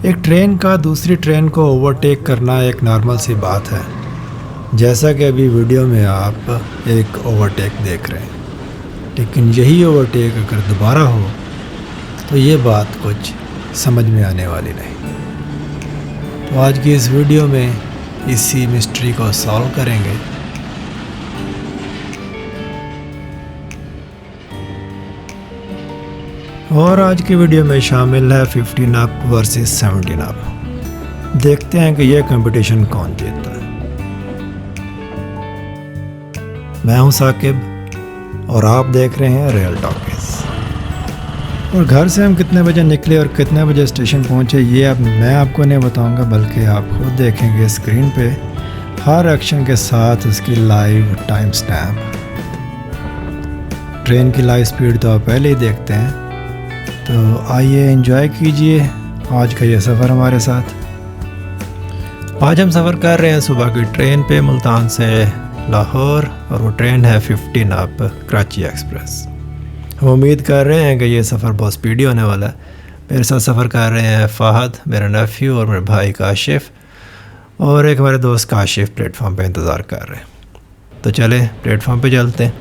एक ट्रेन का दूसरी ट्रेन को ओवरटेक करना एक नॉर्मल सी बात है। जैसा कि अभी वीडियो में आप एक ओवरटेक देख रहे हैं, लेकिन यही ओवरटेक अगर दोबारा हो तो ये बात कुछ समझ में आने वाली नहीं। तो आज की इस वीडियो में इसी मिस्ट्री को सॉल्व करेंगे। और आज की वीडियो में शामिल है 15 अप वर्सेस 17 अप। देखते हैं कि यह कंपटीशन कौन जीतता है। मैं हूं साकिब और आप देख रहे हैं रियल टॉकीज। और घर से हम कितने बजे निकले और कितने बजे स्टेशन पहुंचे ये अब मैं आपको नहीं बताऊंगा, बल्कि आप खुद देखेंगे स्क्रीन पे हर एक्शन के साथ उसकी लाइव टाइम स्टैम्प। ट्रेन की लाइव स्पीड तो आप पहले ही देखते हैं, तो आइए एंजॉय कीजिए आज का ये सफ़र हमारे साथ। आज हम सफ़र कर रहे हैं सुबह की ट्रेन पे मुल्तान से लाहौर, और वो ट्रेन है 15 अप कराची एक्सप्रेस। हम उम्मीद कर रहे हैं कि ये सफ़र बहुत स्पीडी होने वाला है। मेरे साथ सफ़र कर रहे हैं फ़ाहद, मेरा नेफ्यू, और मेरे भाई काशिफ, और एक हमारे दोस्त काशिफ प्लेटफॉर्म पे इंतज़ार कर रहे हैं। तो चले प्लेटफॉर्म पे चलते हैं।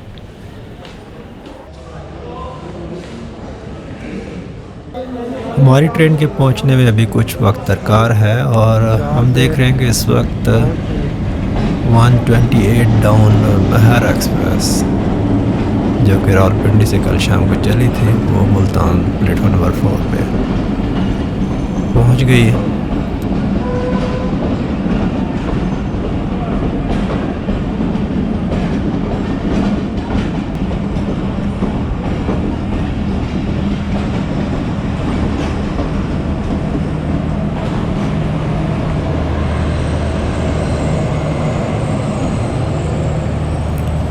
हमारी ट्रेन के पहुंचने में अभी कुछ वक्त दरकार है, और हम देख रहे हैं कि इस वक्त 128 डाउन महर एक्सप्रेस, जो कि रावलपिंडी से कल शाम को चली थी, वो मुल्तान प्लेटफॉर्म नंबर 4 पे पहुंच गई है।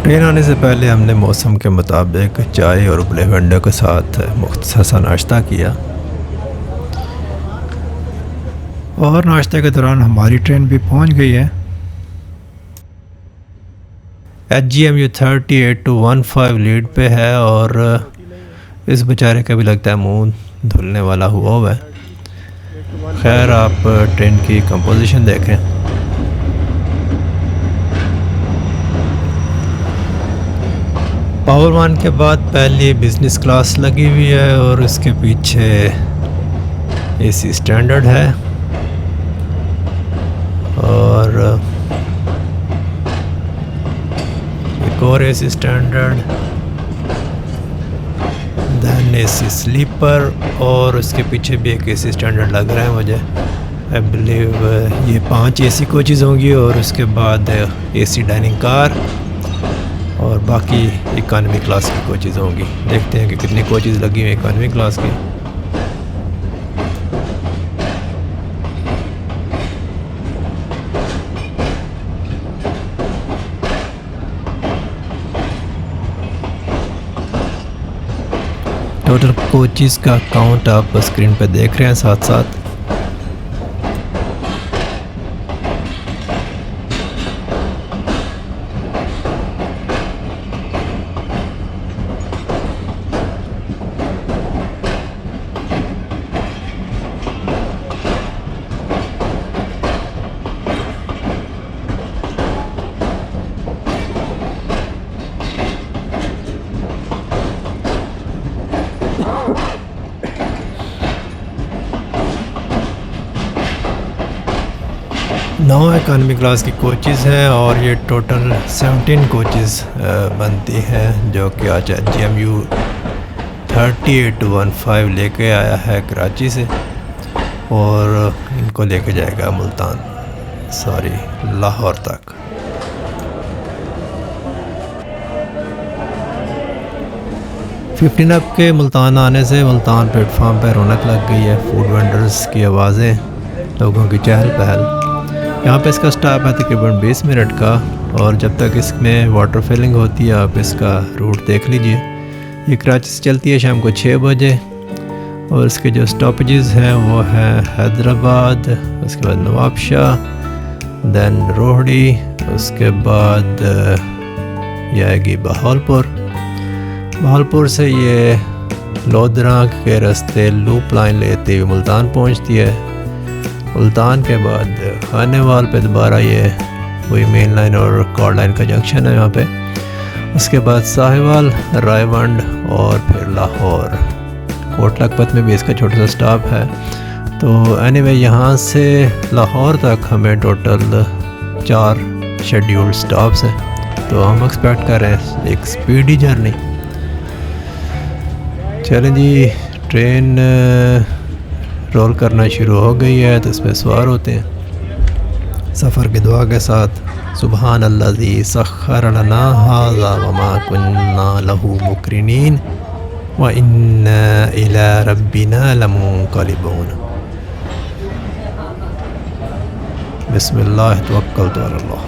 ट्रेन आने से पहले हमने मौसम के मुताबिक चाय और उबले हुए अंडे के साथ मुख्तसर सा नाश्ता किया, और नाश्ते के दौरान हमारी ट्रेन भी पहुंच गई है। HGMU 38-15 लीड पे है, और इस बेचारे का भी लगता है मुंह धुलने वाला हुआ है। खैर, आप ट्रेन की कंपोजिशन देखें। पावर वन के बाद पहली बिजनेस क्लास लगी हुई है, और उसके पीछे AC स्टैंडर्ड है, और एक और AC standard, then AC sleeper, और उसके पीछे भी एक AC स्टैंडर्ड लग रहा है मुझे। आई बिलीव ये 5 AC कोचेज़ होंगी, और उसके बाद AC डाइनिंग कार, और बाकी इकानमी क्लास की कोचेज़ होंगी। देखते हैं कि कितनी कोचेज़ लगी हुई इकानमी क्लास की। टोटल कोचेज़ का काउंट आप स्क्रीन पे देख रहे हैं साथ साथ। नौ इकानमी क्लास की कोचेज़ हैं, और ये टोटल 17 कोचेज़ बनती हैं, जो कि आज HGMU 38-15 लेके आया है कराची से, और इनको लेके जाएगा लाहौर तक। $15 के मुल्तान आने से मुल्तान प्लेटफॉर्म पर रौनक लग गई है। फूड वेंडर्स की आवाज़ें, लोगों की चहल पहल। यहाँ पे इसका स्टॉप है तकरीबन 20 मिनट का, और जब तक इसमें वाटर फिलिंग होती है आप इसका रूट देख लीजिए। ये कराची से चलती है शाम को 6 बजे, और इसके जो स्टॉपेजेस हैं वो हैं हैदराबाद, उसके बाद नवाबशाह, दैन रोहड़ी, उसके बाद ये आएगी बहावलपुर। बहावलपुर से ये लोधरा के रास्ते लूप लाइन लेते हुए मुल्तान पहुँचती है। मुल्तान के बाद खानेवाल पे दोबारा ये वही मेन लाइन और कॉर्ड लाइन का जंक्शन है यहाँ पे। उसके बाद साहिवाल, रायवंड और फिर लाहौर। कोट लखपत में भी इसका छोटा सा स्टॉप है। तो एनीवे यहाँ से लाहौर तक हमें टोटल 4 शेड्यूल्ड स्टॉप्स हैं। तो हम एक्सपेक्ट कर रहे हैं एक स्पीडी जर्नी। चलें जी, ट्रेन रोल करना शुरू हो गई है तो इसमें सवार होते हैं सफ़र की दुआ के साथ। सुबहान अल्लज़ी सख्खर लना हाज़ा वमा कुन्ना लहू मुक़रिनीन व इन्ना इला रब्बिना लमुनक़लिबून। बिस्मिल्लाह तवक्कलतु अलल्लाह।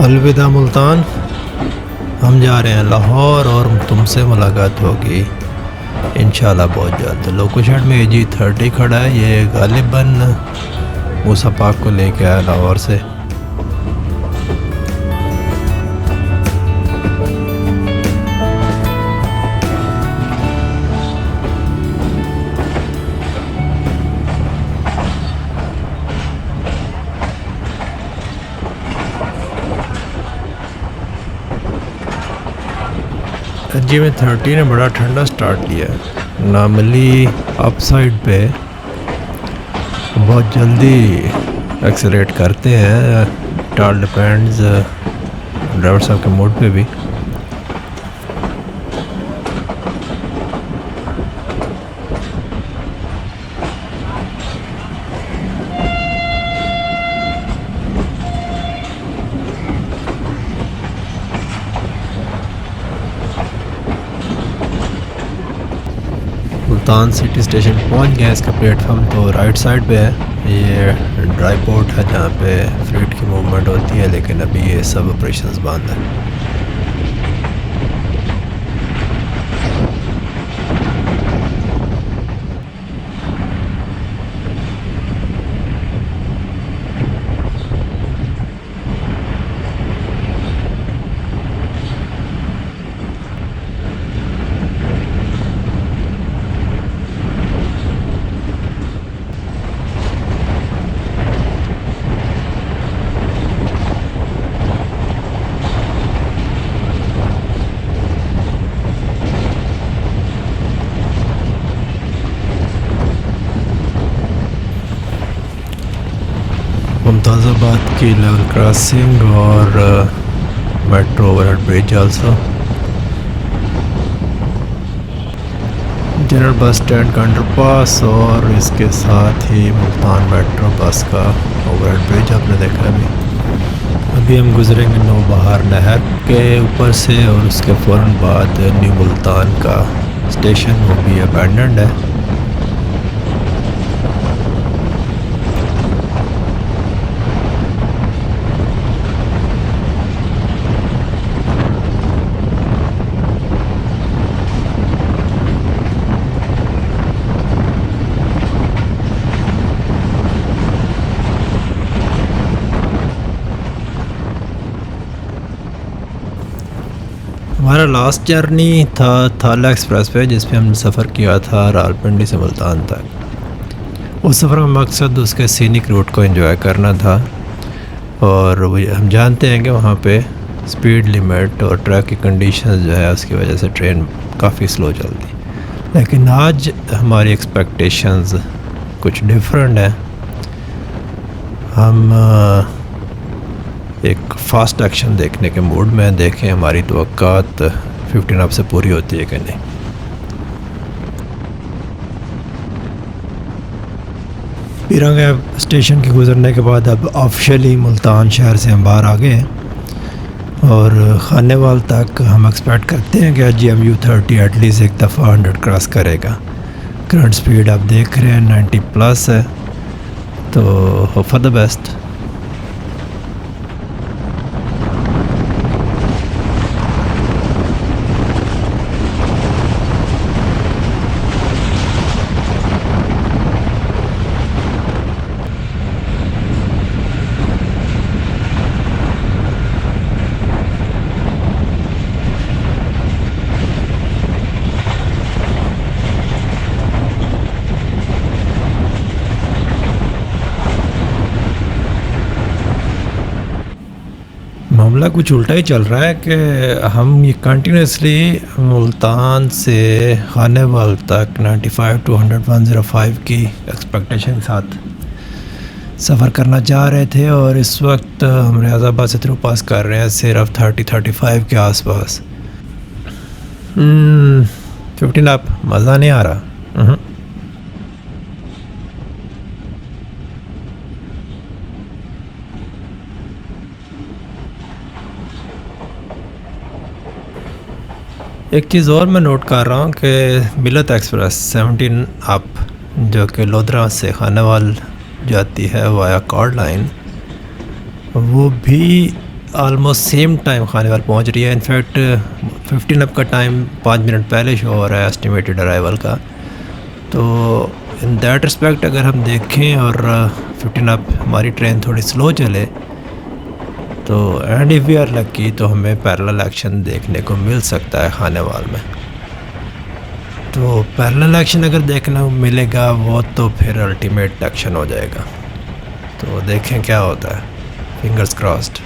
अलविदा मुल्तान, हम जा रहे हैं लाहौर और तुमसे मुलाकात होगी इंशाल्लाह बहुत जल्द। लोकेशन में AG30 खड़ा है, ये गालिबन मूसा पाक को लेके आया लाहौर से। जी में 30 ने बड़ा ठंडा स्टार्ट लिया है। नॉर्मली अप साइड पे बहुत जल्दी एक्सेलरेट करते हैं, टाल डिपेंड्स ड्राइवर साहब के मूड पे भी। मुल्तान सिटी स्टेशन पहुंच गया। इसका प्लेटफॉर्म तो राइट साइड पे है। ये ड्राई पोर्ट है जहाँ पे फ्रीट की मूवमेंट होती है, लेकिन अभी ये सब ऑपरेशंस बंद है। मुमताज़ाबाद की लेवल क्रॉसिंग और metro overhead bridge also. General bus stand का अंडरपास और इसके साथ ही मुल्तान मेट्रो बस का ओवरहेड ब्रिज आपने देखा अभी हम गुजरेंगे नौबहार नहर के ऊपर से और उसके फ़ौरन बाद न्यू मुल्तान का स्टेशन वो भी अबैंडन्ड है। हमारा लास्ट जर्नी था थाला एक्सप्रेस पे, जिस पे हमने सफ़र किया था रावलपिंडी से मुल्तान तक। उस सफ़र का मकसद उसके सीनिक रूट को एंजॉय करना था और हम जानते हैं कि वहाँ पे स्पीड लिमिट और ट्रैक की कंडीशंस जो है उसकी वजह से ट्रेन काफ़ी स्लो चलती। लेकिन आज हमारी एक्सपेक्टेशंस कुछ डिफरेंट है। हम एक फ़ास्ट एक्शन देखने के मूड में, देखें हमारी तवक्कात 15 अप से पूरी होती है कि नहीं। पीरंग स्टेशन के गुजरने के बाद अब ऑफिशियली मुल्तान शहर से हम बाहर आ गए हैं और खानेवाल तक हम एक्सपेक्ट करते हैं कि GMU30 एटलीस्ट एक दफ़ा 100 क्रॉस करेगा। करंट स्पीड आप देख रहे हैं 90+ है, तो होप फॉर द बेस्ट। मामला कुछ उल्टा ही चल रहा है कि हम ये कंटिन्यूसली मुल्तान से खानेवाल तक 95 टू 100 105 की एक्सपेक्टेशन के साथ सफ़र करना चाह रहे थे, और इस वक्त हम रियाजाबाद से थ्रू पास कर रहे हैं सिर्फ 30-35 के आसपास। 15 आप मज़ा नहीं आ रहा। एक चीज़ और मैं नोट कर रहा हूँ कि मिलत एक्सप्रेस 17 अप जो कि लोधरा से खानेवाल जाती है वाया कॉर्ड लाइन, वो भी आलमोस्ट सेम टाइम खानेवाल पहुँच रही है। इनफैक्ट 15 अप का टाइम 5 मिनट पहले शो हो रहा है एस्टिमेटेड अराइवल का। तो इन दैट रिस्पेक्ट अगर हम देखें और 15 अप हमारी ट्रेन थोड़ी स्लो चले तो and if we are lucky तो हमें पैरेलल एक्शन देखने को मिल सकता है खानेवाल में। तो पैरेलल एक्शन अगर देखने को मिलेगा वो तो फिर अल्टीमेट एक्शन हो जाएगा। तो देखें क्या होता है, फिंगर्स क्रॉस्ड।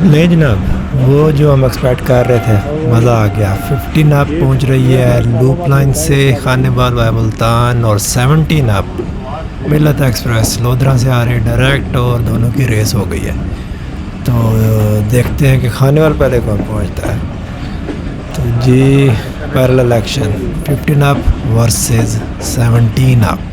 नहीं जनाब, वो जो हम एक्सपेक्ट कर रहे थे मज़ा आ गया। 15 अप पहुंच रही है लूप लाइन से खानेवाल वाया मुल्तान, और 17 अप मिलत एक्सप्रेस लोधरा से आ रही है डायरेक्ट, और दोनों की रेस हो गई है। तो देखते हैं कि खानेवाल पहले कौन पहुंचता है। तो जी parallel action 15 up versus 17 up.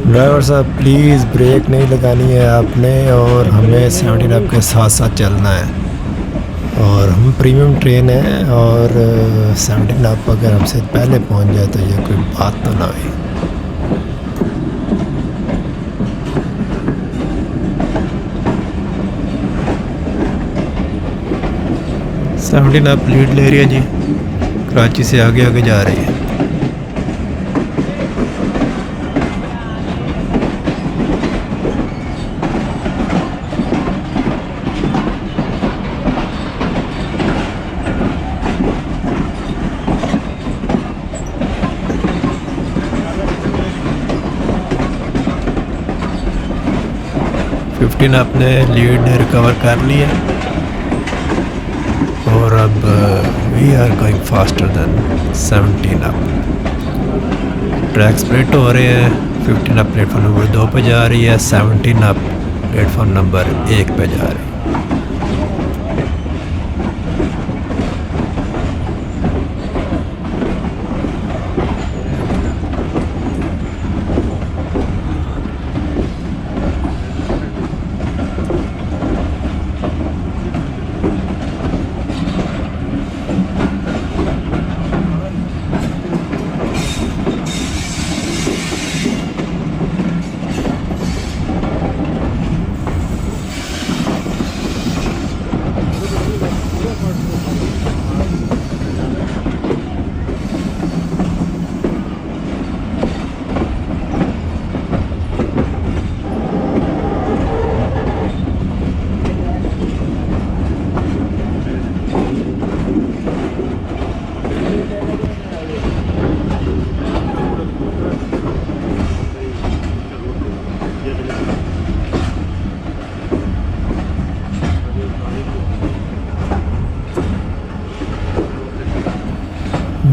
Driver साहब प्लीज़ ब्रेक नहीं लगानी है आपने, और हमें 17 अप के साथ साथ चलना है। और हम प्रीमियम ट्रेन है, और 17 अप अगर हमसे पहले पहुंच जाए तो ये कोई बात तो ना हुई। सेवनटीन अप लीड ले रही है जी, कराची से आगे आगे जा रही है। फिफ्टीन अपने लीड रिकवर कर ली है, और अब we are going faster than 17 up. Track split हो रहे हैं। 15 अप प्लेटफॉर्म नंबर 2 पे जा रही है, 17 अप प्लेटफॉर्म नंबर 1 पे जा रही है।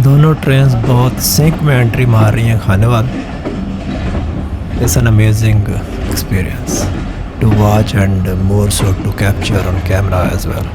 दोनों ट्रेन्स बहुत सिंक में एंट्री मार रही हैं Khanewal. It's an amazing experience to watch and more so to capture on camera as well.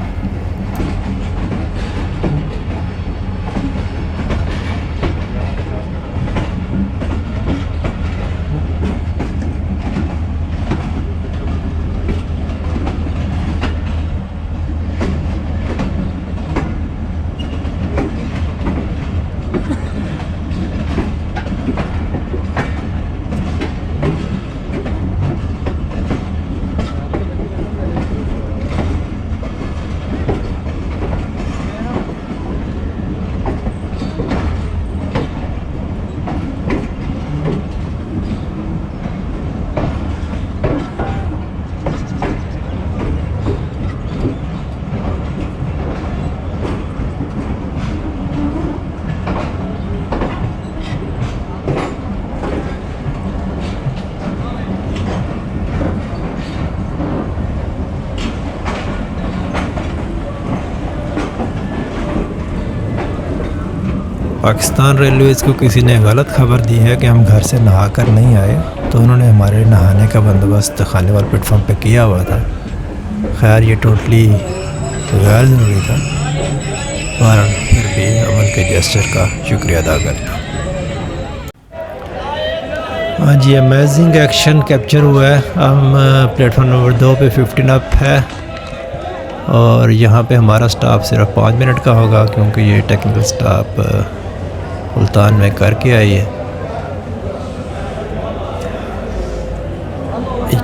Pakistan Railways को किसी ने गलत खबर दी है कि हम घर से नहा कर नहीं आए, तो उन्होंने हमारे नहाने का बंदोबस्त खानेवाल प्लेटफॉर्म पे किया हुआ था। खैर ये टोटली गैर ज़रूरी था, पर फिर भी हम उनके जेस्चर का शुक्रिया अदा करते हैं। हाँ जी, अमेजिंग एक्शन कैप्चर हुआ है। हम प्लेटफॉर्म नंबर 2 पे 15 अप है और यहाँ पे हमारा स्टॉप सिर्फ 5 मिनट का होगा, क्योंकि ये टेक्निकल स्टॉप मुल्तान में करके आई है,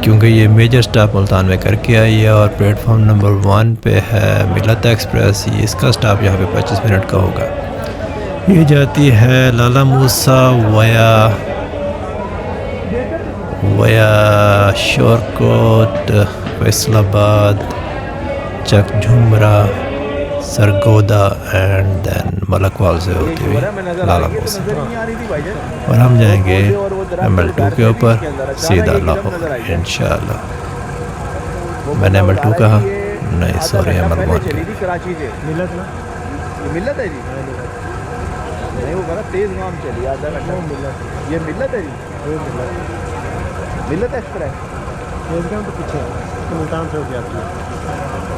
क्योंकि ये मेजर स्टॉप मुल्तान में करके आई है। और प्लेटफॉर्म नंबर 1 पे है मिलत एक्सप्रेस, इसका स्टॉप यहाँ पे 25 मिनट का होगा। ये जाती है लाला मूसा वया शोरकोट, फैसलाबाद, चक झुमरा, सरगोदा एंड देन मलकवाल से होती हुई लाला मूसा, और हम जाएंगे ML2 के ऊपर सीधा लाहौर इंशाल्लाह। मैंने ML2 कहा, नहीं सॉरी ML1। मिलत है जी, नहीं वो करा तेज गांव चली आधा घंटा। ये मिलत है जी, मिलत एक्सप्रेस तेज गांव तो पीछे है, तो मुल्तान से होके आती है।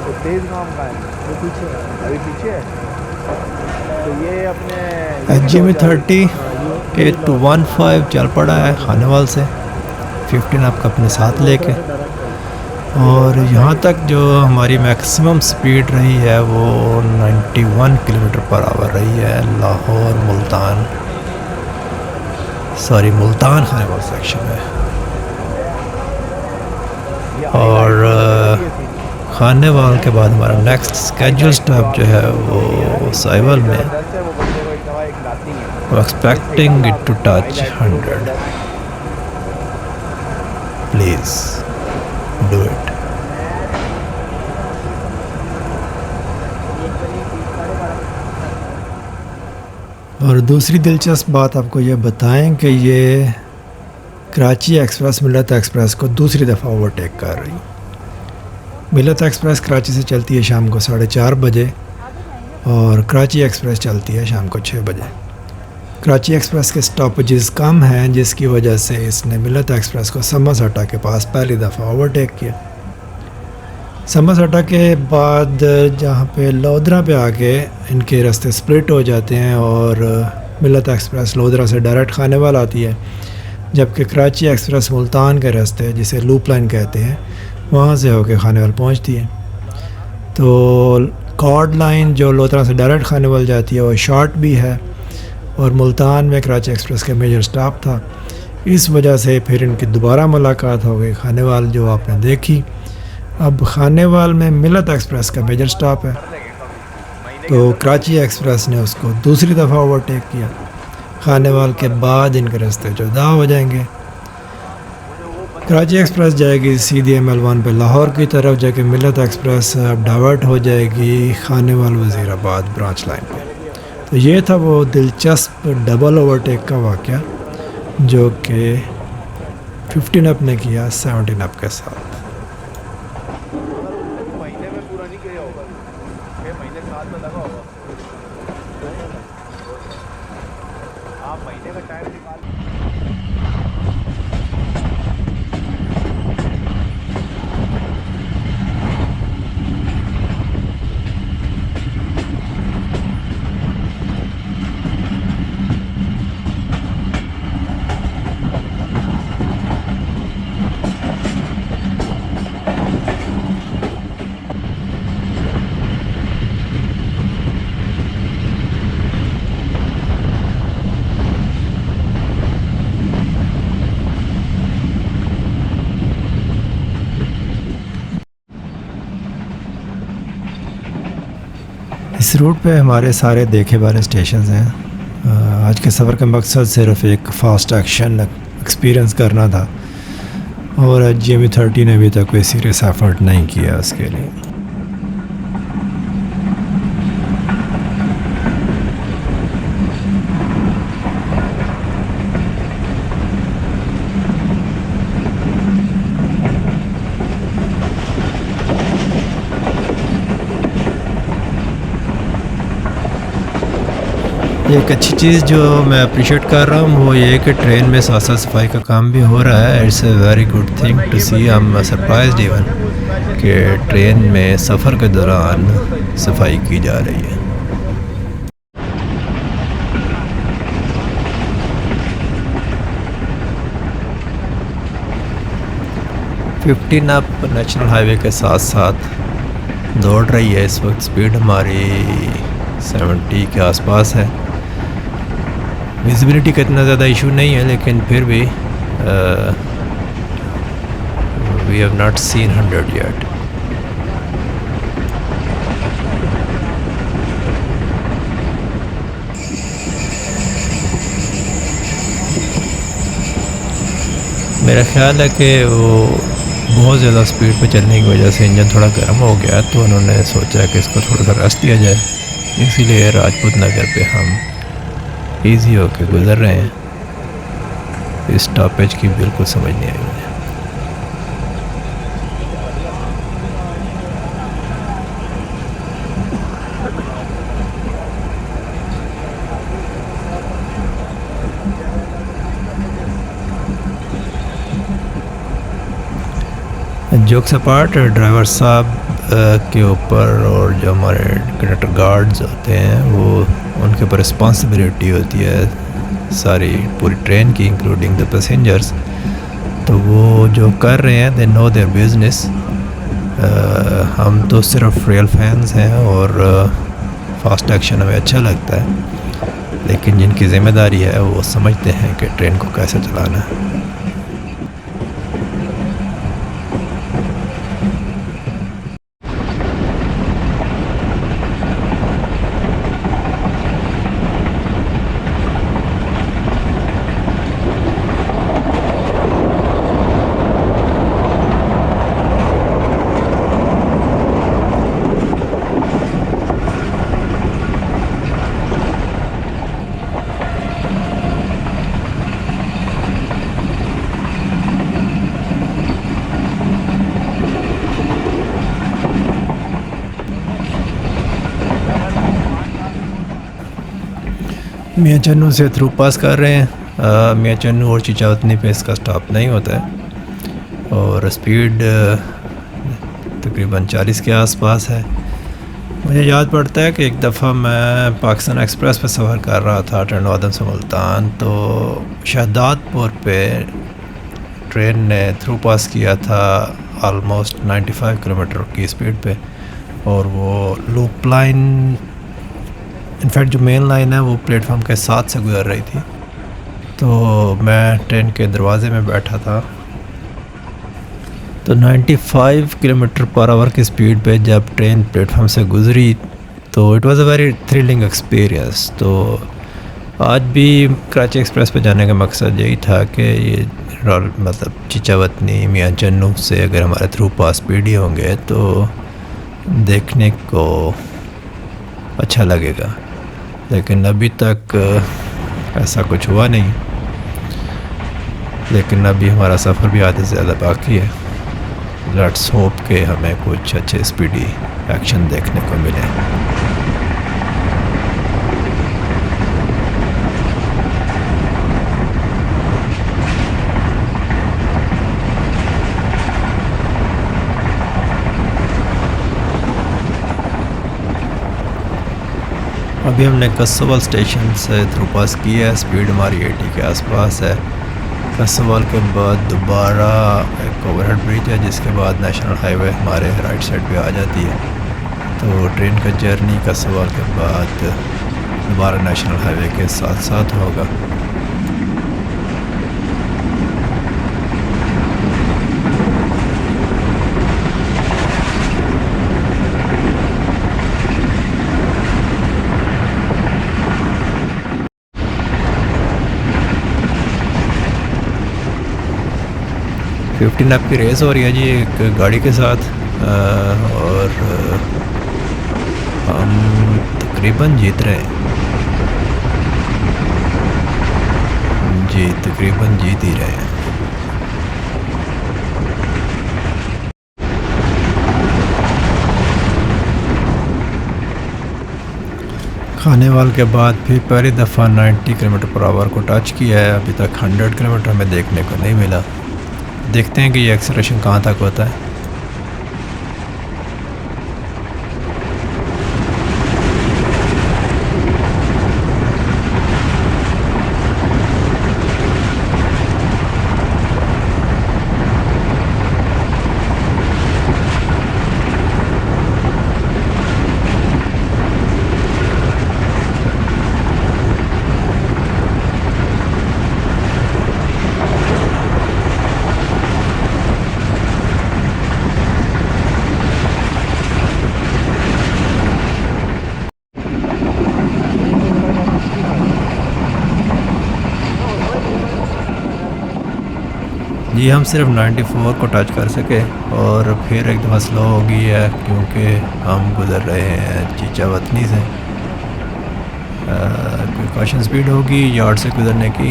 तो तेज गांव का है वो पीछे है, अभी पीछे है। तो ये अपने HGM 30 815 चल पड़ा है खानेवाल से 15 आपका अपने साथ लेके, और यहाँ तक जो हमारी मैक्सिमम स्पीड रही है वो 91 किलोमीटर पर आवर रही है लाहौर मुल्तान खानेवाल सेक्शन में। और खानेवाल के बाद हमारा नेक्स्ट स्केड्यूल स्टॉप जो है वो साहिवाल में, expecting it to touch 100। Please do it. और दूसरी दिलचस्प बात आपको ये बताएं कि ये कराची एक्सप्रेस मिलत एक्सप्रेस को दूसरी दफ़ा ओवरटेक कर रही। मिलत एक्सप्रेस कराची से चलती है शाम को 4:30 बजे और कराची एक्सप्रेस चलती है शाम को 6 बजे। कराची एक्सप्रेस के स्टॉपेजेस कम हैं, जिसकी वजह से इसने मिलत एक्सप्रेस को समरसटा के पास पहली दफ़ा ओवरटेक किया। समरसटा के बाद जहाँ पे लोधरा पे आके इनके रास्ते स्प्लिट हो जाते हैं और मिलत एक्सप्रेस लोधरा से डायरेक्ट खानेवाल आती है, जबकि कराची एक्सप्रेस मुल्तान के रास्ते जिसे लूप लाइन कहते हैं वहाँ से होके खानेवाल पहुँचती है। तो कॉर्ड लाइन जो लोधरा से डायरेक्ट खानेवाल जाती है वो शॉर्ट भी है और मुल्तान में कराची एक्सप्रेस का मेजर स्टॉप था। इस वजह से फिर इनकी दोबारा मुलाकात हो गई खानेवाल, जो आपने देखी। अब खानेवाल में मिलत एक्सप्रेस का मेजर स्टॉप है, तो कराची एक्सप्रेस ने उसको दूसरी दफ़ा ओवरटेक किया। खानेवाल के बाद इनके रास्ते जुदा हो जाएंगे। कराची एक्सप्रेस जाएगी सीधी ML1 पे लाहौर की तरफ, जाके मिलत एक्सप्रेस अब डाइवर्ट हो जाएगी खानेवाल वज़ीराबाद ब्रांच लाइन पे। तो ये था वो दिलचस्प डबल ओवरटेक का वाक़या जो कि 15 अप ने किया 17 अप के साथ। महीने में पूरा नहीं किया होगा, 6 महीने साल में लगा होगा। आप महीने का टाइम निकाल। इस रूट पे हमारे सारे देखे वाले स्टेशन हैं। आज के सफ़र का मकसद सिर्फ एक फ़ास्ट एक्शन एक्सपीरियंस करना था और HGM 30 ने अभी तक कोई सीरियस एफर्ट नहीं किया उसके लिए। एक अच्छी चीज़ जो मैं अप्रिशिएट कर रहा हूँ वो ये है कि ट्रेन में साथ साथ सफाई का काम भी हो रहा है। It's a very good thing to see. I am surprised even कि ट्रेन में सफ़र के दौरान सफाई की जा रही है। 15 अप नेशनल हाईवे के साथ साथ दौड़ रही है। इस वक्त स्पीड हमारी 70 के आसपास है। विजिबिलिटी का इतना ज़्यादा इशू नहीं है, लेकिन फिर भी we have not seen 100 yet. मेरा ख्याल है कि वो बहुत ज़्यादा स्पीड पे चलने की वजह से इंजन थोड़ा गर्म हो गया, तो उन्होंने सोचा कि इसको थोड़ा सा रेस्ट दिया जाए। इसीलिए राजपूत नगर पे हम इजी होके गुज़र रहे हैं। इस स्टॉपेज की बिल्कुल समझ नहीं आई मुझे। जोक्स अपार्ट, ड्राइवर साहब के ऊपर और जो हमारे कंडक्टर गार्ड्स होते हैं वो उनके ऊपर रिस्पॉन्सिबिलिटी होती है सारी पूरी ट्रेन की, इंक्लूडिंग द पैसेंजर्स। तो वो जो कर रहे हैं दे नो देयर बिजनेस। हम तो सिर्फ रियल फैंस हैं और फास्ट एक्शन हमें अच्छा लगता है, लेकिन जिनकी ज़िम्मेदारी है वो समझते हैं कि ट्रेन को कैसे चलाना है। मियाँ चन्नू से थ्रू पास कर रहे हैं। मियाँ चन्नू और चिचावतनी पे इसका स्टॉप नहीं होता है और स्पीड तकरीबन 40 के आसपास है। मुझे याद पड़ता है कि एक दफ़ा मैं पाकिस्तान एक्सप्रेस पे सफ़र कर रहा था टंडवादन से मुल्तान, तो शहदादपुर पे ट्रेन ने थ्रू पास किया था आलमोस्ट 95 किलोमीटर की स्पीड पे, और वो लूप लाइन, इनफैक्ट जो मेन लाइन है वो प्लेटफॉर्म के साथ से गुजर रही थी। तो मैं ट्रेन के दरवाज़े में बैठा था, तो 95 किलोमीटर पर आवर की स्पीड पे जब ट्रेन प्लेटफॉर्म से गुज़री तो it was a very thrilling experience. तो आज भी कराची एक्सप्रेस पे जाने का मकसद यही था कि ये मतलब चिचावतनी मियाँ चन्नू से अगर हमारे थ्रू पास स्पीड ही होंगे तो देखने को अच्छा लगेगा, लेकिन अभी तक ऐसा कुछ हुआ नहीं। लेकिन अभी हमारा सफ़र भी आधे से ज़्यादा बाकी है। लेट्स होप कि हमें कुछ अच्छे स्पीडी एक्शन देखने को मिले। अभी हमने कसोवाल स्टेशन से थ्रू पास किया है। स्पीड हमारी 80 के आसपास है। कसोवाल के बाद दोबारा एक ओवरहेड ब्रिज है, जिसके बाद नेशनल हाईवे हमारे राइट साइड पे आ जाती है। तो ट्रेन का जर्नी कसोवाल के बाद दोबारा नेशनल हाईवे के साथ साथ होगा। फिफ्टीन अप की रेस हो रही है जी एक गाड़ी के साथ, और हम तकरीबन जीत रहे हैं जी, तकरीबन जीत ही रहे हैं। खाने वाल के बाद फिर पहली दफ़ा 90 किलोमीटर पर आवर को टच किया है। अभी तक 100 किलोमीटर हमें देखने को नहीं मिला। देखते हैं कि ये एक्सेलरेशन कहाँ तक होता है। जी हम सिर्फ 94 को टच कर सके और फिर एक दफ़ा स्लो हो गई है क्योंकि हम गुज़र रहे हैं चीचा वतनी से। कोई कॉशन स्पीड होगी यार्ड से गुज़रने की,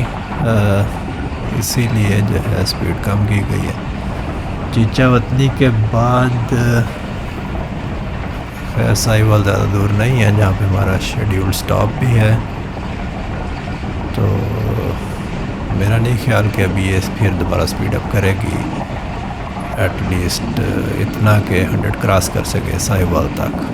इसीलिए जो है स्पीड कम की गई है। चीचा वतनी के बाद साहिवाल ज़्यादा दूर नहीं है जहाँ पे हमारा शेड्यूल स्टॉप भी है। तो मेरा नहीं ख्याल कि अभी ये फिर दोबारा स्पीड अप करेगी, एटलीस्ट इतना कि 100 क्रॉस कर सके साहिवाल तक।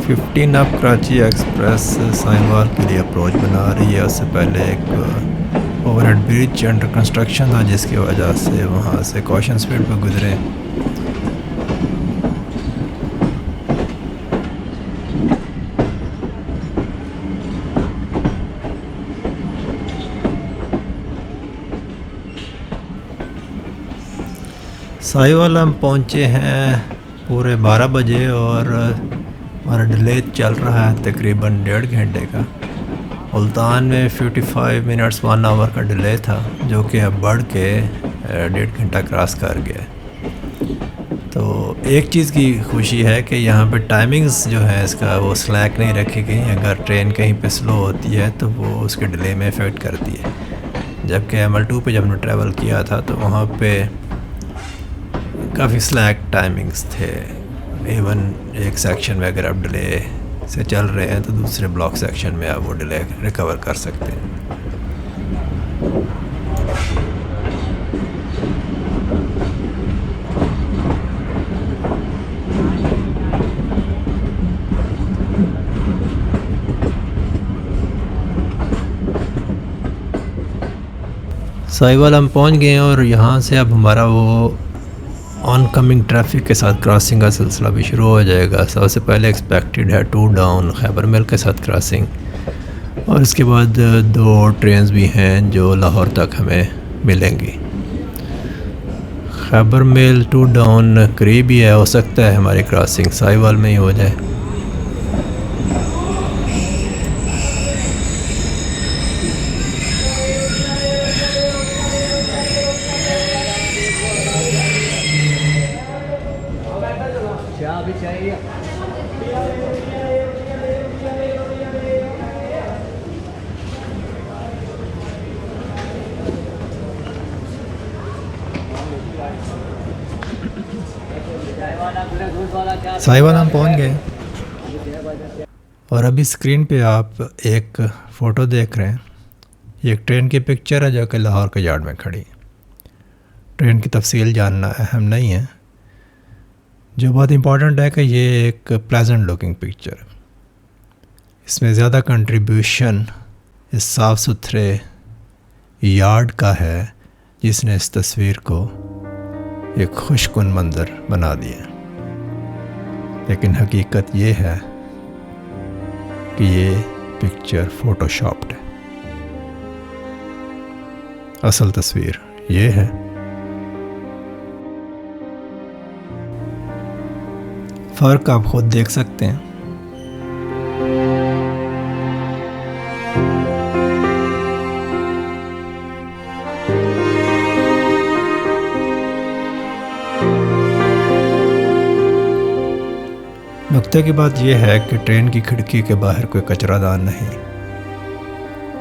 फिफ्टीन अब कराची एक्सप्रेस साहिवाल के लिए अप्रोच बना रही है। उससे पहले एक ओवरहेड ब्रिज अंडर कंस्ट्रक्शन था जिसकी वजह से वहाँ से कॉशन स्पीड पर गुजरे। साहिवाल हम पहुँचे हैं पूरे 12 बजे और हमारा डिले चल रहा है तकरीबन 1.5 घंटे का। मुल्तान में 55 मिनट्स 1 आवर का डिले था जो कि अब बढ़ के 1.5 घंटा क्रॉस कर गया। तो एक चीज़ की खुशी है कि यहाँ पे टाइमिंग्स जो है इसका वो स्लैक नहीं रखी गई। अगर ट्रेन कहीं पे स्लो होती है तो वो उसके डिले में इफ़ेक्ट करती है। जबकि ML2 पे जब हमने ट्रैवल किया था तो वहाँ पे काफ़ी स्लैक टाइमिंग्स थे। इवन एक सेक्शन में अगर आप डिले से चल रहे हैं तो दूसरे ब्लॉक सेक्शन में आप वो डिले रिकवर कर सकते हैं। साहिवाल हम पहुंच गए हैं और यहाँ से अब हमारा वो ऑन कमिंग ट्रैफिक के साथ क्रॉसिंग का सिलसिला भी शुरू हो जाएगा। सबसे पहले एक्सपेक्टेड है 2 डाउन खैबर मिल के साथ क्रॉसिंग, और इसके बाद 2 ट्रेन्स भी हैं जो लाहौर तक हमें मिलेंगी। खैबर मिल 2 डाउन करीब ही है, हो सकता है हमारी क्रॉसिंग साहिवाल में ही हो जाए। साहिवाल हम पहुंच गए और अभी स्क्रीन पे आप एक फ़ोटो देख रहे हैं। ये एक ट्रेन की पिक्चर है जो कि लाहौर के यार्ड में खड़ी। ट्रेन की तफसील जानना अहम नहीं है, जो बहुत इम्पॉर्टेंट है कि ये एक प्लेजेंट लुकिंग पिक्चर है। इसमें ज़्यादा कंट्रीब्यूशन इस साफ़ सुथरे यार्ड का है जिसने इस तस्वीर को एक खुशकुन मंज़र बना दिया। लेकिन हकीकत ये है कि ये पिक्चर फ़ोटोशॉप्ड है। असल तस्वीर ये है। फ़र्क आप खुद देख सकते हैं। नुक्ते की बात यह है कि ट्रेन की खिड़की के बाहर कोई कचरादान नहीं,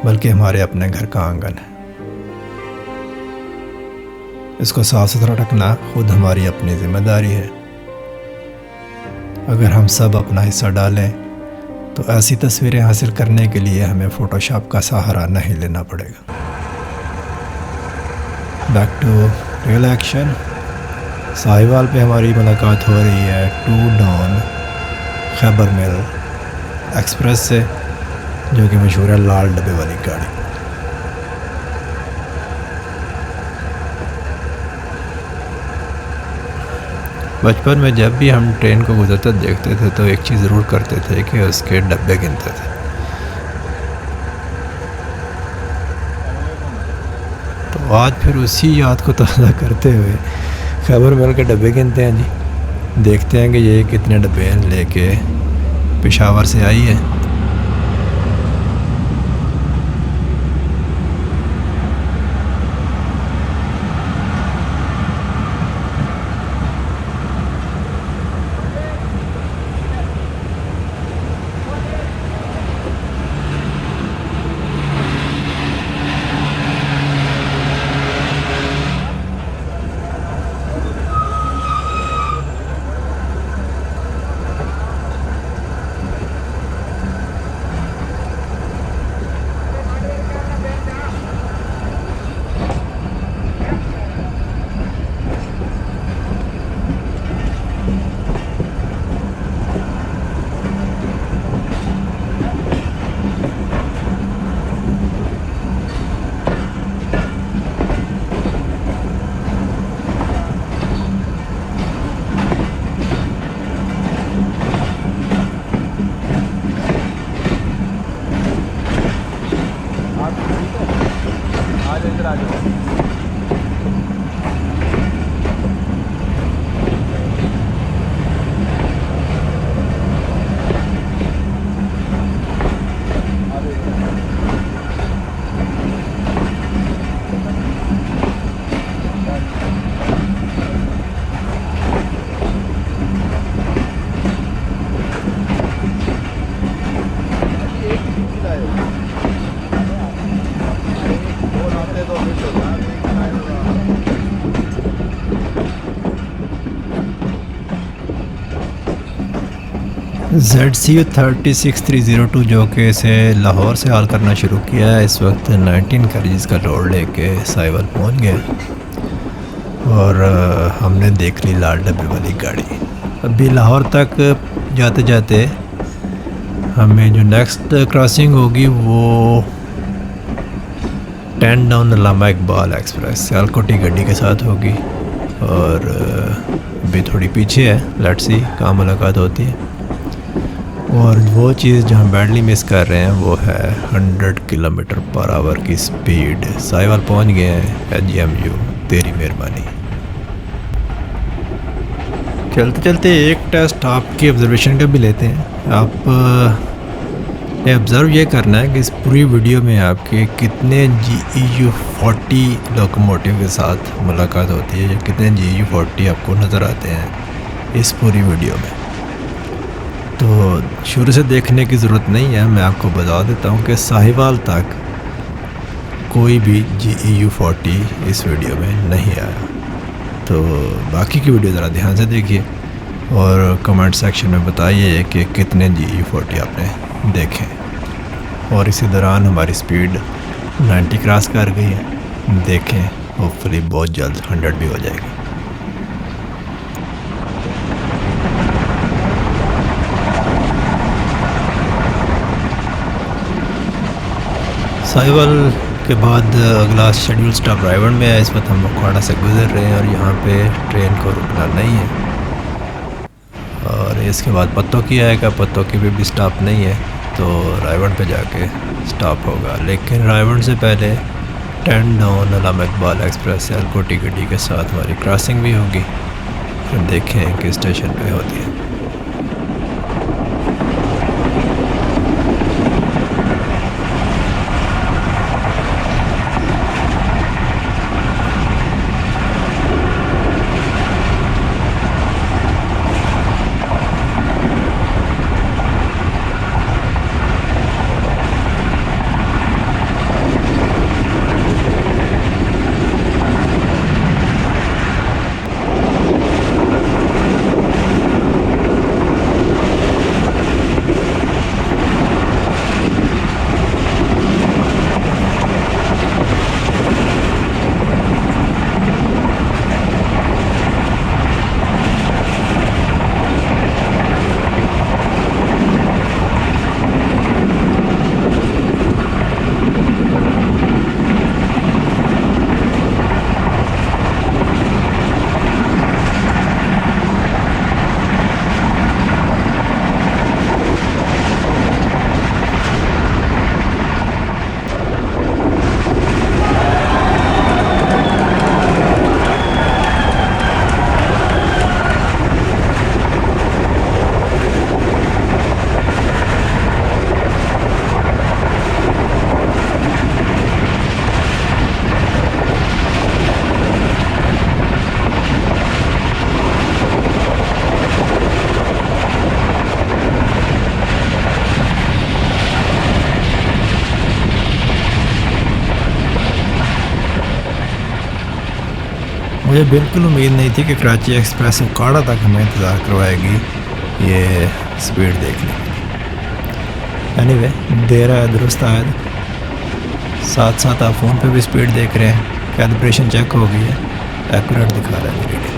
बल्कि हमारे अपने घर का आंगन है। इसको साफ सुथरा रखना खुद हमारी अपनी जिम्मेदारी है। अगर हम सब अपना हिस्सा डालें तो ऐसी तस्वीरें हासिल करने के लिए हमें फ़ोटोशॉप का सहारा नहीं लेना पड़ेगा। Back to real action. Sahiwal पे हमारी मुलाकात हो रही है to down Khyber Mail Express से, जो कि मशहूर है लाल डब्बे वाली गाड़ी। बचपन में जब भी हम ट्रेन को गुजरते देखते थे तो एक चीज़ ज़रूर करते थे कि उसके डब्बे गिनते थे। तो आज फिर उसी याद को ताज़ा करते हुए खैबर मेल के डब्बे गिनते हैं जी। देखते हैं कि ये कितने डब्बे लेके पेशावर से आई है। ZCU36302 जो कि इसे लाहौर से हाल करना शुरू किया है, इस वक्त 19 कैरेज का लोड लेके साहिवाल पहुंच गया और हमने देख ली लाल डब्बे वाली गाड़ी। अभी लाहौर तक जाते जाते हमें जो नेक्स्ट क्रॉसिंग होगी वो 10 डाउन अल्लामा इकबाल एक्सप्रेस सियालकोटी गड्डी के साथ होगी और अभी थोड़ी पीछे है। लेट्स सी कहाँ मुलाकात होती है। और वो चीज़ जो हम बैडली मिस कर रहे हैं वो है 100 किलोमीटर पर आवर की स्पीड। साहिवाल पहुंच गए हैं। HMU तेरी मेहरबानी। चलते चलते एक टेस्ट आपकी ऑब्जर्वेशन का भी लेते हैं। आप ये ऑब्ज़र्व ये करना है कि इस पूरी वीडियो में आपके कितने GEU 40 लोकोमोटिव के साथ मुलाकात होती है, या कितने GEU 40 आपको नज़र आते हैं इस पूरी वीडियो में। तो शुरू से देखने की ज़रूरत नहीं है, मैं आपको बता देता हूँ कि साहिवाल तक कोई भी GEU 40 इस वीडियो में नहीं आया। तो बाकी की वीडियो ज़रा ध्यान से देखिए और कमेंट सेक्शन में बताइए कि कितने GEU 40 आपने देखें। और इसी दौरान हमारी स्पीड 90 क्रॉस कर गई है। देखें, होपफुली बहुत जल्द 100 भी हो जाएगी। साहिवाल के बाद अगला शेड्यूल स्टॉप रायवन में है। इस वक्त हम मोखाड़ा से गुजर रहे हैं और यहाँ पे ट्रेन को रुकना नहीं है। और इसके बाद पत्तोकी आएगा। पत्तोकी पे भी स्टॉप नहीं है, तो रायवन पे जाके स्टॉप होगा। लेकिन रायवन से पहले 10 डाउन अल्लामा इकबाल एक्सप्रेस सियालकोटी गड्डी के साथ हमारी क्रॉसिंग भी होगी। फिर देखें किस स्टेशन पे होती है। मुझे बिल्कुल उम्मीद नहीं थी कि कराची एक्सप्रेस उकाड़ा तक हमें इंतज़ार करवाएगी ये स्पीड देखने के। एनीवे देर आया दुरुस्त आयद। साथ साथ आप फ़ोन पे भी स्पीड देख रहे हैं, कैलिब्रेशन चेक हो गई है, एक्यूरेट दिखा रहा है रीडिंग।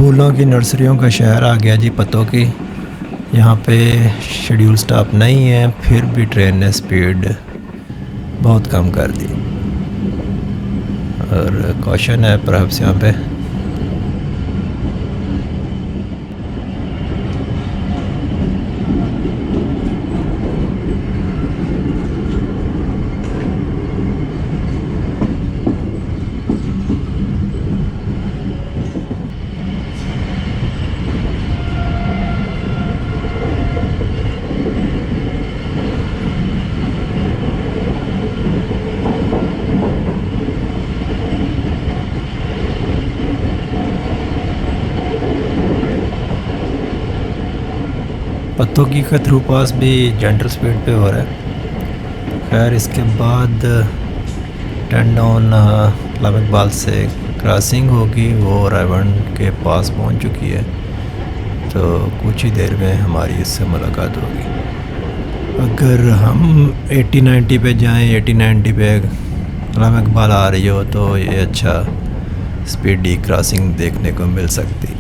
फूलों की नर्सरियों का शहर आ गया जी पत्तों की। यहाँ पे शेड्यूल स्टॉप नहीं है, फिर भी ट्रेन ने स्पीड बहुत कम कर दी और कॉशन है परहैप्स यहाँ पे। पत्तों की का थ्रू पास भी जेंटल स्पीड पे हो रहा है। खैर इसके बाद 10 डाउन अल्लामा इकबाल से क्रॉसिंग होगी, वो रायवन के पास पहुंच चुकी है, तो कुछ ही देर में हमारी इससे मुलाकात होगी। अगर हम 80-90 पे जाएं, 80-90 पे अल्लामा इकबाल आ रही हो तो ये अच्छा स्पीडी क्रॉसिंग देखने को मिल सकती।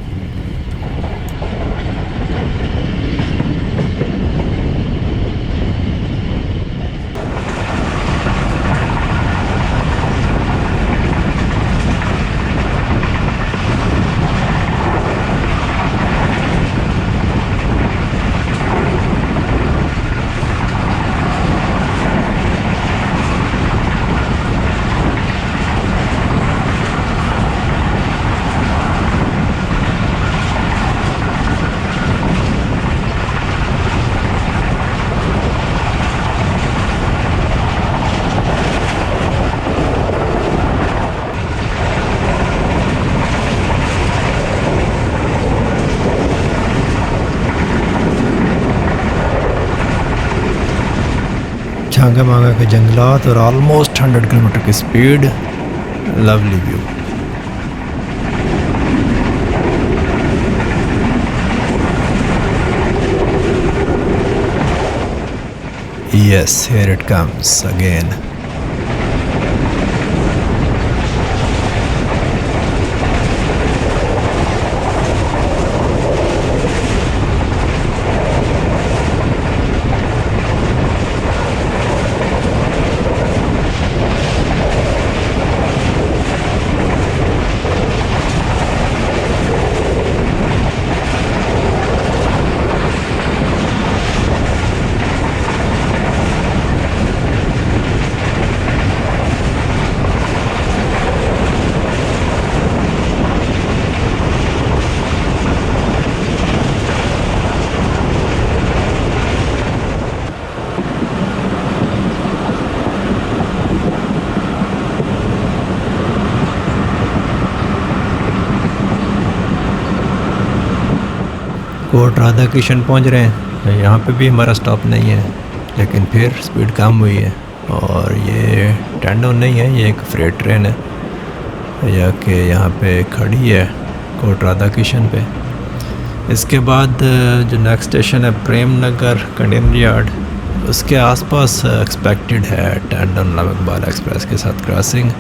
झांगा मांगा के जंगलात और ऑलमोस्ट 100 किलोमीटर की speed. Lovely view. Yes, here it comes again. Kot Radha Krishan पहुँच रहे हैं। यहाँ पे भी हमारा स्टॉप नहीं है, लेकिन फिर स्पीड कम हुई है। और ये टैंडो नहीं है, ये एक फ्रेट ट्रेन है या कि यहाँ पे खड़ी है कोट राधा कृष्ण पे। इसके बाद जो नेक्स्ट स्टेशन है प्रेम नगर कंटेनर यार्ड, उसके आसपास एक्सपेक्टेड है टैंडो नमकबाल एक्सप्रेस के साथ क्रॉसिंग।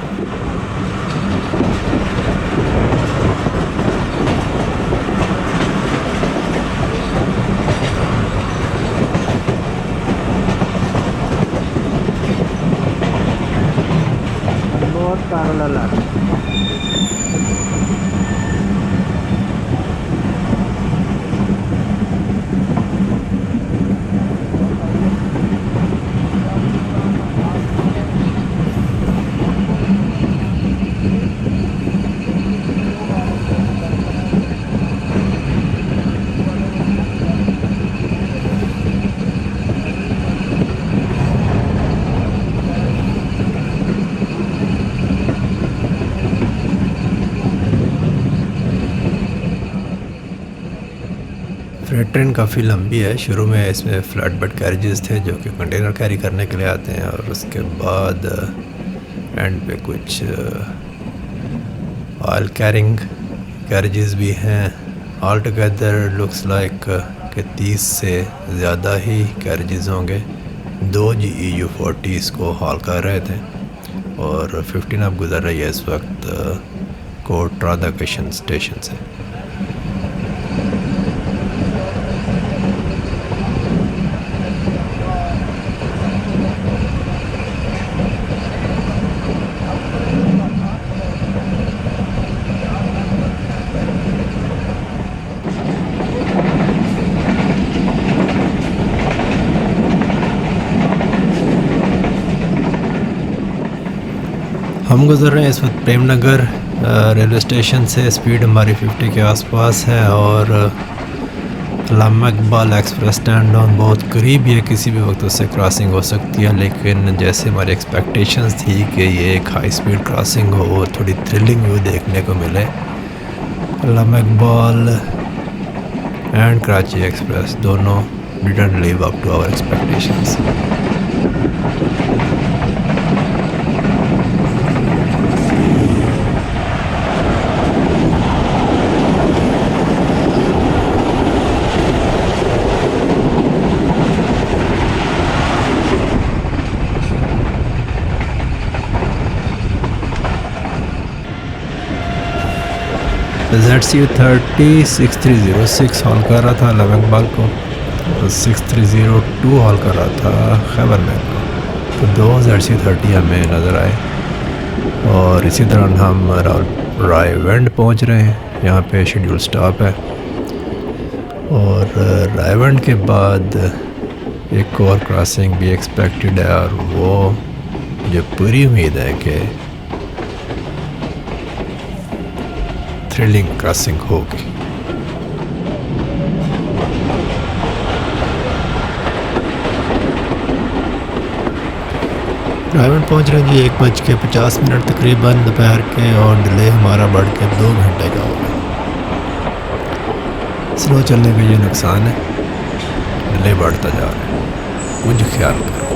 फ्रेट ट्रेन काफ़ी लंबी है। शुरू में इसमें फ्लैट बेड कैरेजेस थे जो कि कंटेनर कैरी करने के लिए आते हैं, और उसके बाद एंड पे कुछ ऑयल कैरिंग कैरेजेस भी हैं। ऑल टुगेदर लुक्स लाइक कि 30 से ज़्यादा ही कैरेजेस होंगे। 2 GEU40 इसको हॉल कर रहे थे, और 15 अब गुजर रही है इस वक्त कोट राधा कृष्ण स्टेशन से। हम गुज़र रहे हैं इस वक्त प्रेम नगर रेलवे स्टेशन से। स्पीड हमारी 50 के आसपास है, और Allama Iqbal Express stand down बहुत करीब है, किसी भी वक्त उससे क्रॉसिंग हो सकती है। लेकिन जैसे हमारी एक्सपेक्टेशंस थी कि ये एक हाई स्पीड क्रॉसिंग हो, थोड़ी थ्रिलिंग व्यू देखने को मिले, लामा इकबाल एंड कराची एक्सप्रेस दोनों didn't live up to our expectations. ZC30 6306 haul कर रहा था लामा इकबाल को, और 6302 हॉल कर रहा था खैबर मैन को। तो 2 ZC30 हमें नज़र आए। और इसी तरह हम रायवेंड पहुंच रहे हैं। यहाँ पे शेड्यूल स्टॉप है, और रायवेंड के बाद एक और क्रॉसिंग भी एक्सपेक्टेड है, और वो जो पूरी उम्मीद है कि थ्रिलिंग क्रॉसिंग होगी। रायवेंड पहुंच रहे हैं जी 1:50 तकरीबन दोपहर के, और डिले हमारा बढ़ के 2 घंटे का हो गया। स्लो चलने का ये नुकसान है, डिले बढ़ता जा रहा है, कुछ ख्याल करो।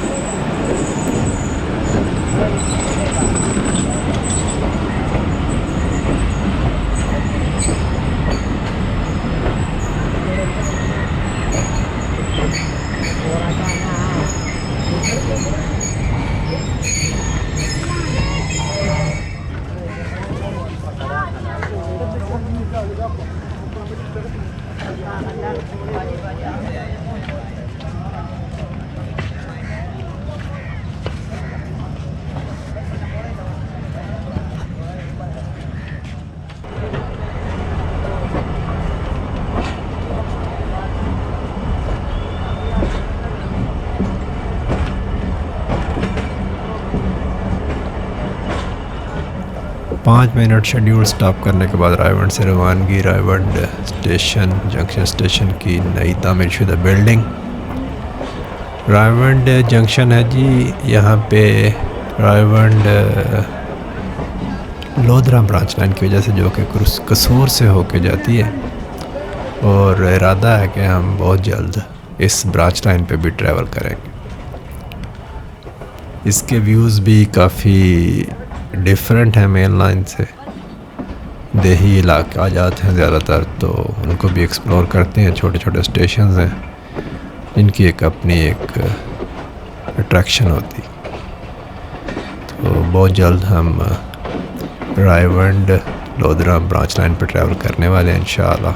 पाँच मिनट शेड्यूल स्टॉप करने के बाद रायवंड से रवानगी। रायवंड स्टेशन जंक्शन स्टेशन की नई तामीर शुदा बिल्डिंग। रायवंड जंक्शन है जी, यहाँ पे रायवंड लोधरा ब्रांच लाइन की वजह से जो कि कसूर से होके जाती है, और इरादा है कि हम बहुत जल्द इस ब्रांच लाइन पे भी ट्रैवल करेंगे। इसके व्यूज़ भी काफ़ी डिफरेंट है मेन लाइन से। देही इलाके आ जाते हैं ज़्यादातर, तो उनको भी एक्सप्लोर करते हैं। छोटे छोटे स्टेशंस हैं जिनकी एक अपनी एक अट्रैक्शन होती। तो बहुत जल्द हम रायवंड लोधरा ब्रांच लाइन पर ट्रैवल करने वाले हैं इंशाअल्लाह।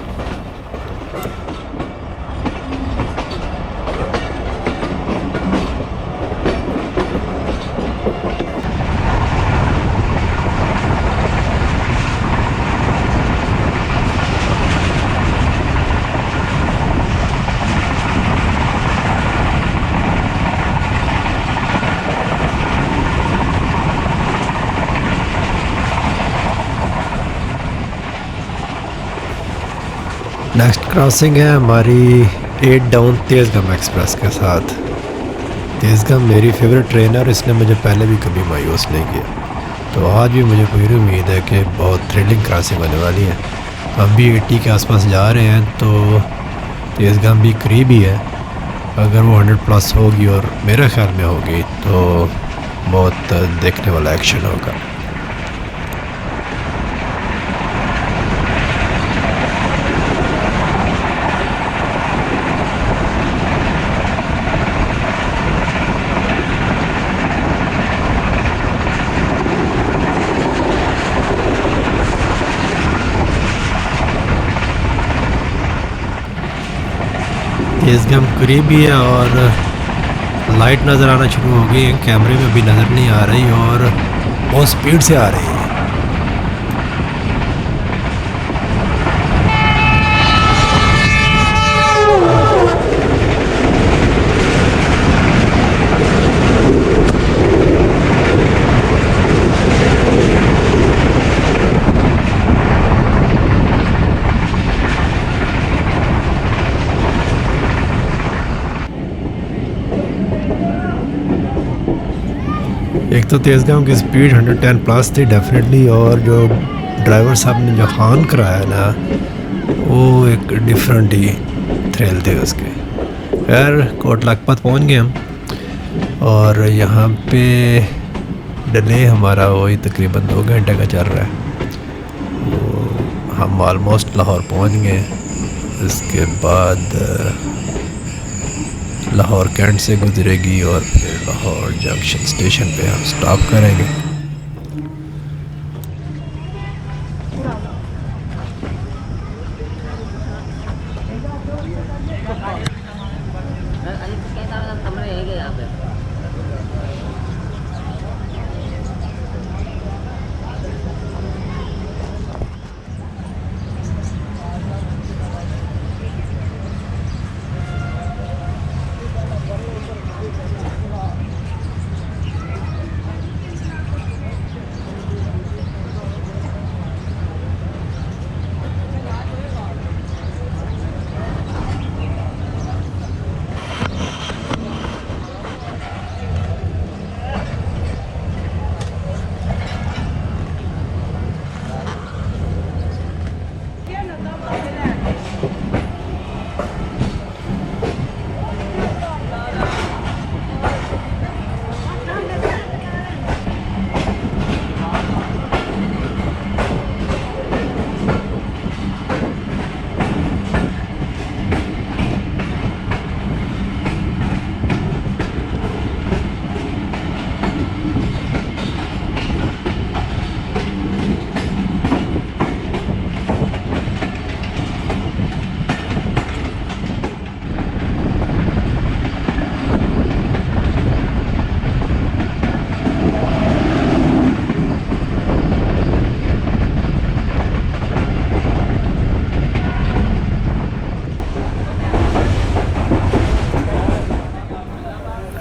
नेक्स्ट क्रॉसिंग है हमारी 8 डाउन तेज़गाम एक्सप्रेस के साथ। तेज़गाम मेरी फेवरेट ट्रेन है और इसने मुझे पहले भी कभी मायूस नहीं किया, तो आज भी मुझे पूरी उम्मीद है कि बहुत थ्रिलिंग क्रॉसिंग होने वाली है। हम भी 80 के आसपास जा रहे हैं, तो तेज़गाम भी करीब ही है। अगर वो 100+ होगी, और मेरे ख्याल में होगी, तो बहुत देखने वाला एक्शन होगा। तेज़गाम करीब ही है और लाइट नज़र आना शुरू हो गई है। कैमरे में भी नज़र नहीं आ रही और बहुत स्पीड से आ रही है। एक तो तेज़गाम की स्पीड 110+ थी डेफिनेटली, और जो ड्राइवर साहब ने जो हॉर्न कराया ना, वो एक डिफरेंट ही थ्रिल थे उसके। खैर कोट लखपत पहुंच गए हम, और यहाँ पे डिले हमारा वही तकरीबन 2 घंटे का चल रहा है। तो हम ऑलमोस्ट लाहौर पहुंच गए। इसके बाद लाहौर कैंट से गुजरेगी और फिर लाहौर जंक्शन स्टेशन पे हम स्टॉप करेंगे।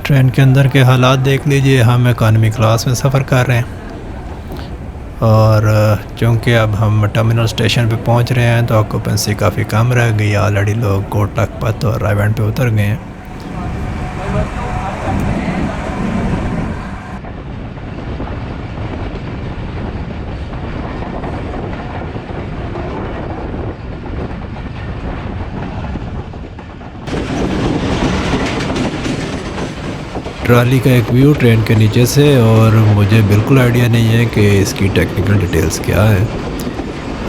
ट्रेन के अंदर के हालात देख लीजिए। हम इकॉनमी क्लास में सफ़र कर रहे हैं और चूँकि अब हम टर्मिनल स्टेशन पे पहुंच रहे हैं तो ऑक्यूपेंसी काफ़ी कम रह गई। ऑलरेडी लोग कोट लखपत और रायवंड पे उतर गए हैं। ट्राली का एक व्यू ट्रेन के नीचे से, और मुझे बिल्कुल आइडिया नहीं है कि इसकी टेक्निकल डिटेल्स क्या है।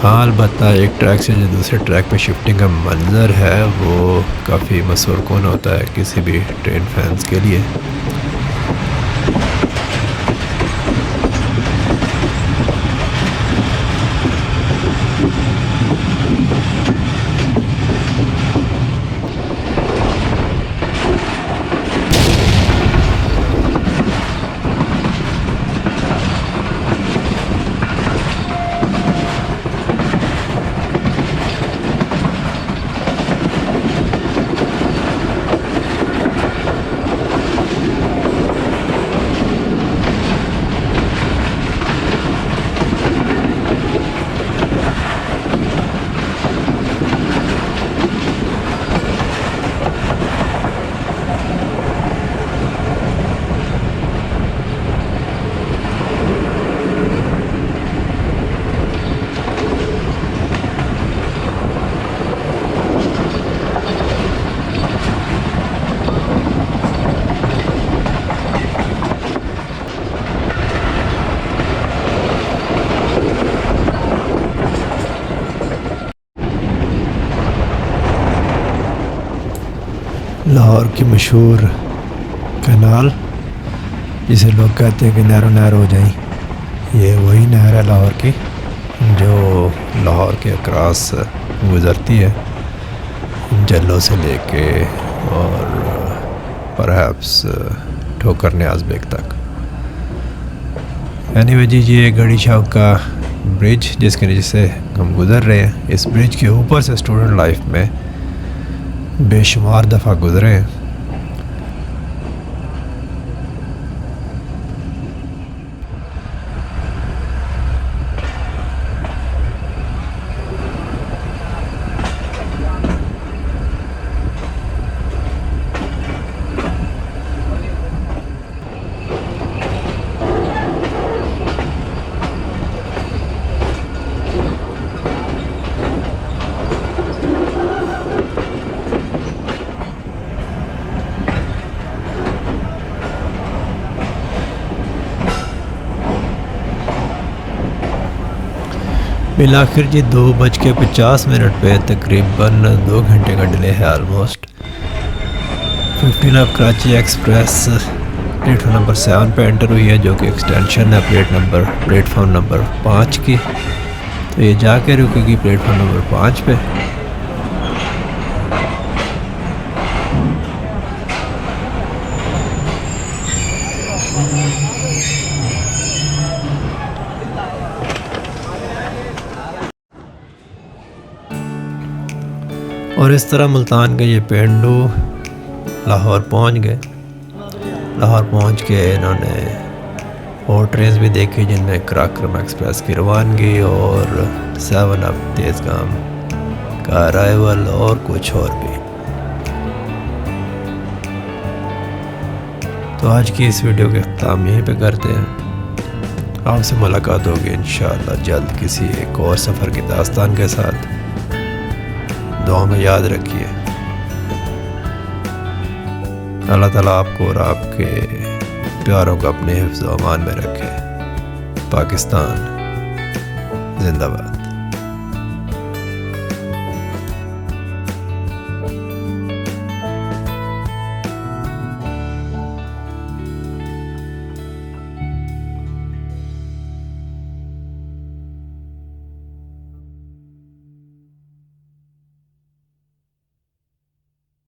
हाँ, अलबत्ता एक ट्रैक से जो दूसरे ट्रैक पे शिफ्टिंग का मंज़र है वो काफ़ी मसूरकुन होता है किसी भी ट्रेन फैंस के लिए। लाहौर की मशहूर कैनाल, जिसे लोग कहते हैं कि नहरों नहर हो जाए, ये वही नहर है लाहौर की जो लाहौर के अक्रॉस गुज़रती है, जल्लों से लेके और परहैप्स ठोकर न्याज बेग तक। एनीवे जी, ये गड़ी शाह का ब्रिज जिसके नीचे से हम गुज़र रहे हैं, इस ब्रिज के ऊपर से स्टूडेंट लाइफ में बेशुमार दफ़ा गुज़रे हैं। बिलाखिर जी 2:50 पे तकरीबन 2 घंटे का डिले है almost. 15 of Karachi express platform number 7 पे एंटर हुई है, जो कि एक्सटेंशन है प्लेटफॉर्म नंबर 5 की। तो ये जाके रुकेगी प्लेटफॉर्म नंबर 5 पे। और इस तरह मुल्तान के ये पेंडू लाहौर पहुंच गए। लाहौर पहुंच के इन्होंने और ट्रेन भी देखी जिनमें कराक्रम एक्सप्रेस की रवानगी और 7 अप तेज़गाम का अराइवल और कुछ और भी। तो आज की इस वीडियो के अख्ताम यहीं पे करते हैं। आपसे मुलाकात होगी इंशाअल्लाह जल्द किसी एक और सफ़र की दास्तान के साथ। दुआ में याद रखिए, अल्लाह ताला आपको और आपके प्यारों को अपने हिफ्ज़-ओ-अमान में रखे। पाकिस्तान जिंदाबाद।